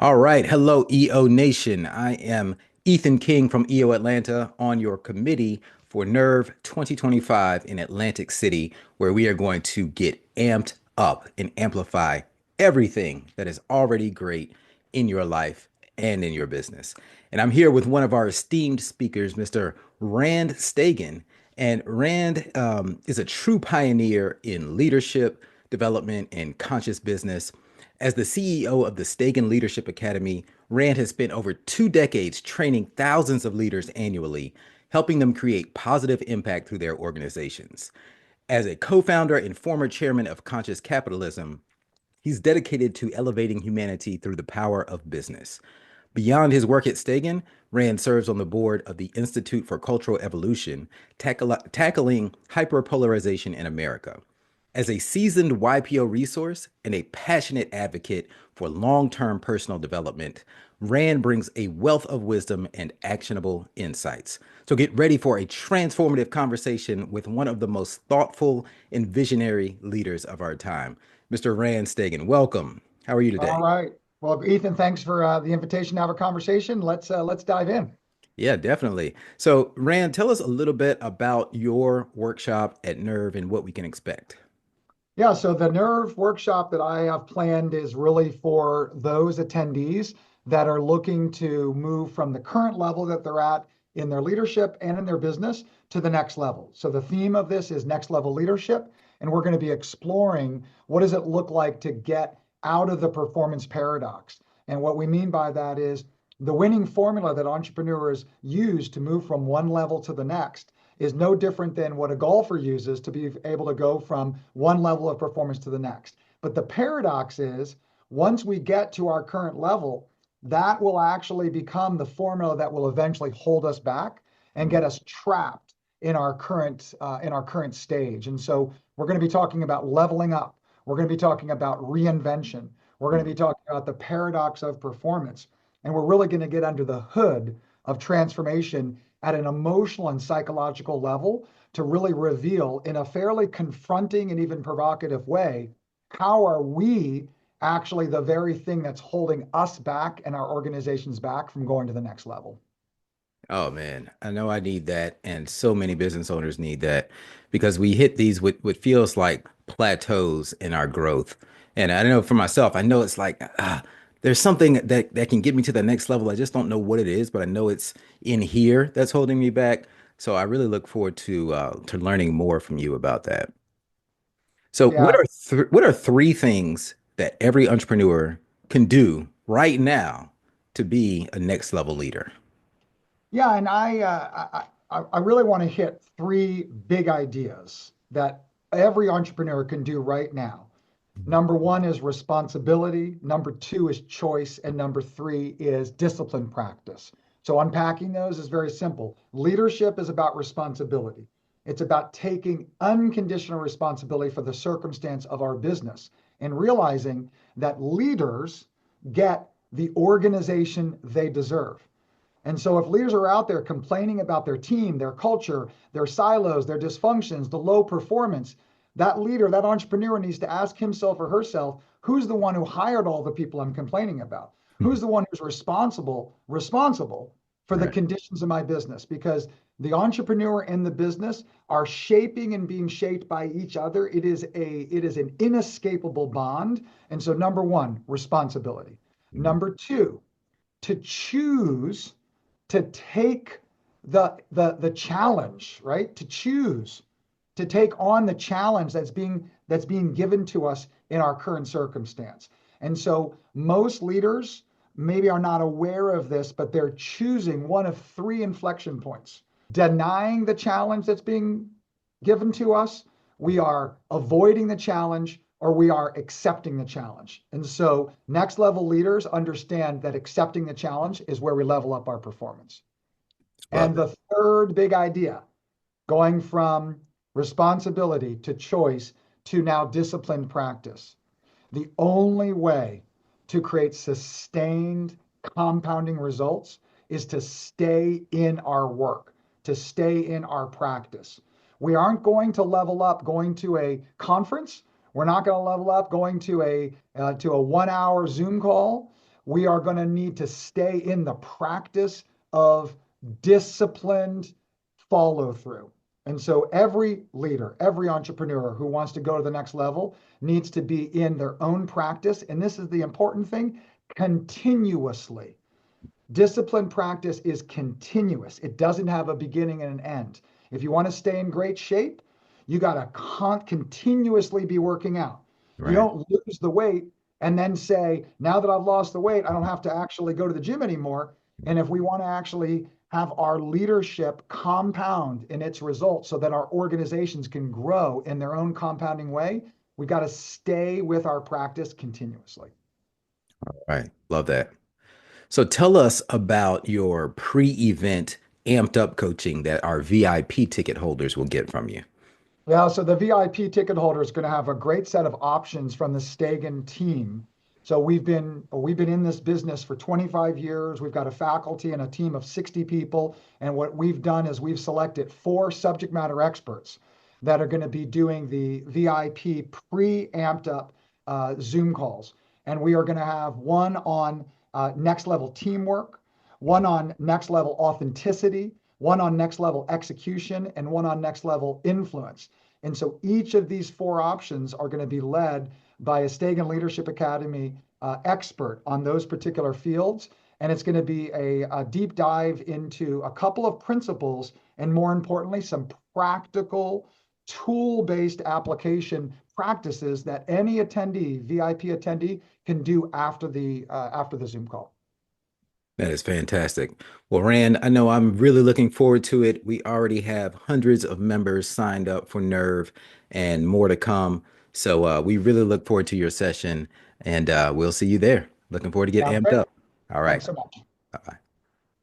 All right. Hello, EO Nation. I am Ethan King from EO Atlanta on your committee for Nerve 2025 in Atlantic City, where we are going to get amped up and amplify everything that is already great in your life and in your business. And I'm here with one of our esteemed speakers, Mr. Rand Stagen. And Rand is a true pioneer in leadership, development, and conscious business. As the CEO of the Stagen Leadership Academy, Rand has spent over 2 decades training thousands of leaders annually, helping them create positive impact through their organizations. As a co founder and former chairman of Conscious Capitalism, he's dedicated to elevating humanity through the power of business. Beyond his work at Stagen, Rand serves on the board of the Institute for Cultural Evolution, tackling hyperpolarization in America. As a seasoned YPO resource and a passionate advocate for long term personal development, Rand brings a wealth of wisdom and actionable insights. So get ready for a transformative conversation with one of the most thoughtful and visionary leaders of our time. Mr. Rand Stagen, welcome. How are you All today? right. Well, Ethan, thanks for the invitation to have a conversation. Let's dive in. Yeah, definitely. So, Rand, tell us a little bit about your workshop at Nerve and what we can expect. Yeah, so the Nerve workshop that I have planned is really for those attendees that are looking to move from the current level that they're at in their leadership and in their business to the next level. So the theme of this is next level leadership, and we're going to be exploring what does it look like to get out of the performance paradox. And what we mean by that is the winning formula that entrepreneurs use to move from one level to the next is no different than what a golfer uses to be able to go from one level of performance to the next. But the paradox is once we get to our current level, that will actually become the formula that will eventually hold us back and get us trapped in our current stage. And so we're going to be talking about leveling up. We're going to be talking about reinvention. We're going to be talking about the paradox of performance. And we're really going to get under the hood of transformation at an emotional and psychological level to really reveal in a fairly confronting and even provocative way, how are we actually the very thing that's holding us back and our organizations back from going to the next level? Oh man, I know I need that, and so many business owners need that because we hit these with what feels like plateaus in our growth. And I know for myself, I know it's like there's something that can get me to the next level. I just don't know what it is, but I know it's in here that's holding me back. So I really look forward to learning more from you about that. So Yeah, what are three things that every entrepreneur can do right now to be a next level leader? yeah, and I really want to hit three big ideas that every entrepreneur can do right now. Number one is responsibility. Number two is choice. And number three is discipline practice. So unpacking those is very simple. Leadership is about responsibility. It's about taking unconditional responsibility for the circumstance of our business and realizing that leaders get the organization they deserve. And so if leaders are out there complaining about their team, their culture, their silos, their dysfunctions, the low performance, that leader, that entrepreneur needs to ask himself or herself, who's the one who hired all the people I'm complaining about? Who's the one who's responsible for the Right. conditions of my business? Because the entrepreneur and the business are shaping and being shaped by each other. It is an inescapable bond. And so number one, responsibility. Number two, to choose to take the challenge, right? To choose to take on the challenge that's being given to us in our current circumstance. And so most leaders maybe are not aware of this, but they're choosing one of three inflection points. Denying the challenge that's being given to us, we are avoiding the challenge, or we are accepting the challenge. And so next level leaders understand that accepting the challenge is where we level up our performance. Love And it. the third big idea, going from responsibility to choice to now disciplined practice. The only way to create sustained compounding results is to stay in our work, to stay in our practice. We aren't going to level up going to a conference. We're not going to level up going to a 1 hour Zoom call. we are going to need to stay in the practice of disciplined follow through. And so every leader, every entrepreneur who wants to go to the next level needs to be in their own practice. And this is the important thing, continuously. Discipline practice is continuous. It doesn't have a beginning and an end. If you want to stay in great shape, you got to continuously be working out. You Right. don't lose the weight and then say, now that I've lost the weight, I don't have to actually go to the gym anymore. And if we want to actually have our leadership compound in its results so that our organizations can grow in their own compounding way, we got to stay with our practice continuously. Right. Love that. So tell us about your pre-event amped up coaching that our VIP ticket holders will get from you. Yeah, so the VIP ticket holder is going to have a great set of options from the Stagen team. So we've been in this business for 25 years. We've got a faculty and a team of 60 people, and what we've done is we've selected 4 subject matter experts that are going to be doing the VIP pre-amped up Zoom calls, and we are going to have one on next level teamwork, one on next level authenticity, one on next level execution, and one on next level influence. And so each of these 4 options are going to be led by a Stagen Leadership Academy expert on those particular fields. And it's going to be a deep dive into a couple of principles and, more importantly, some practical tool-based application practices that any attendee, VIP attendee, can do after the Zoom call. That is fantastic. Well, Rand, I know I'm really looking forward to it. We already have hundreds of members signed up for Nerve and more to come. So we really look forward to your session and we'll see you there. Looking forward to get Sounds amped great. up. All right. Thanks so much.